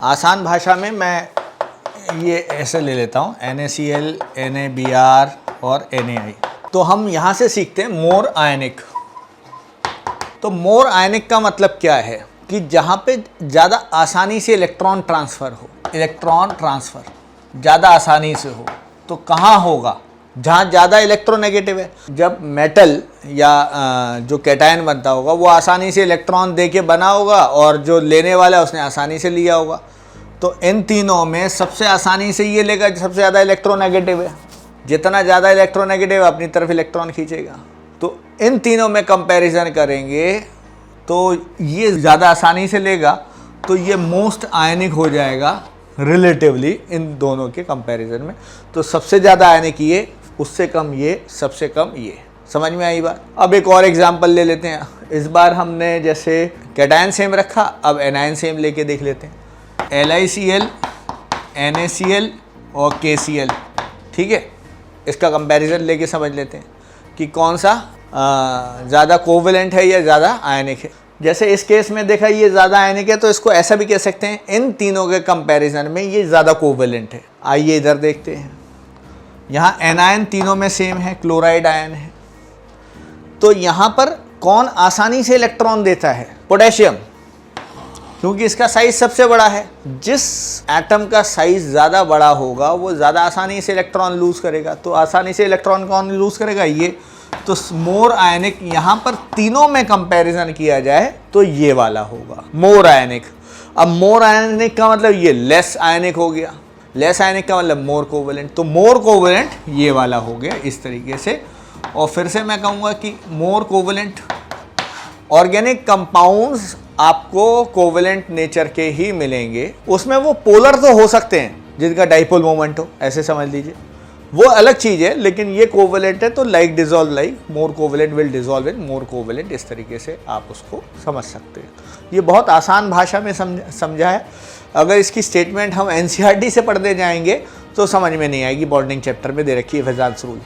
आसान भाषा में मैं ये ऐसे ले लेता हूँ NaCl, NaBr और Na। तो हम यहाँ से सीखते हैं मोर आयनिक। तो मोर आयनिक का मतलब क्या है कि जहाँ पे ज़्यादा आसानी से इलेक्ट्रॉन ट्रांसफ़र हो, इलेक्ट्रॉन ट्रांसफ़र ज़्यादा आसानी से हो, तो कहाँ होगा? जहाँ ज़्यादा इलेक्ट्रोनेगेटिव है। जब मेटल या जो कैटायन बनता होगा वो आसानी से इलेक्ट्रॉन दे के बना होगा और जो लेने वाला है उसने आसानी से लिया होगा। तो इन तीनों में सबसे आसानी से ये लेगा सबसे ज़्यादा इलेक्ट्रोनेगेटिव है। जितना ज़्यादा इलेक्ट्रोनेगेटिव अपनी तरफ इलेक्ट्रॉन खींचेगा। तो इन तीनों में कंपैरिजन करेंगे तो ये ज़्यादा आसानी से लेगा, तो ये मोस्ट आयनिक हो जाएगा रिलेटिवली इन दोनों के कंपैरिजन में। तो सबसे ज़्यादा आयनिक ये, उससे कम ये, सबसे कम ये। समझ में आई बात? अब एक और एग्जांपल ले लेते हैं। इस बार हमने जैसे कैटायन सेम रखा, अब एनायन सेम लेके देख लेते हैं। LiCl, NaCl और KCl, ठीक है। इसका कंपैरिजन लेके समझ लेते हैं कि कौन सा ज़्यादा कोवेलेंट है या ज़्यादा आयनिक है। जैसे इस केस में देखा ये ज़्यादा आयनिक है, तो इसको ऐसा भी कह सकते हैं इन तीनों के कंपैरिजन में ये ज़्यादा कोवेलेंट है। आइए इधर देखते हैं। यहाँ एनायन तीनों में सेम है, क्लोराइड आयन है। तो यहाँ पर कौन आसानी से इलेक्ट्रॉन देता है? पोटेशियम, क्योंकि इसका साइज सबसे बड़ा है। जिस एटम का साइज ज़्यादा बड़ा होगा वो ज़्यादा आसानी से इलेक्ट्रॉन लूज़ करेगा। तो आसानी से इलेक्ट्रॉन कौन लूज़ करेगा? ये। तो मोर आयनिक यहाँ पर तीनों में कंपैरिजन किया जाए तो ये वाला होगा मोर आयनिक। अब मोर आयनिक का मतलब ये लेस आयनिक हो गया। लेस आयनिक का मतलब मोर कोवेलेंट। तो मोर कोवेलेंट ये वाला हो गया इस तरीके से। और फिर से मैं कहूँगा कि मोर कोवेलेंट ऑर्गेनिक कंपाउंड्स आपको कोवेलेंट नेचर के ही मिलेंगे। उसमें वो पोलर तो हो सकते हैं जिनका डाइपोल मोमेंट हो, ऐसे समझ लीजिए, वो अलग चीज़ है। लेकिन ये कोवेलेंट है तो like dissolve like, more covalent will dissolve in more covalent, इस तरीके से आप उसको समझ सकते हैं। ये बहुत आसान भाषा में समझा है। अगर इसकी स्टेटमेंट हम NCERT से पढ़ने जाएंगे तो समझ में नहीं आएगी। बॉन्डिंग चैप्टर में दे रखी है फेजार्स रूल।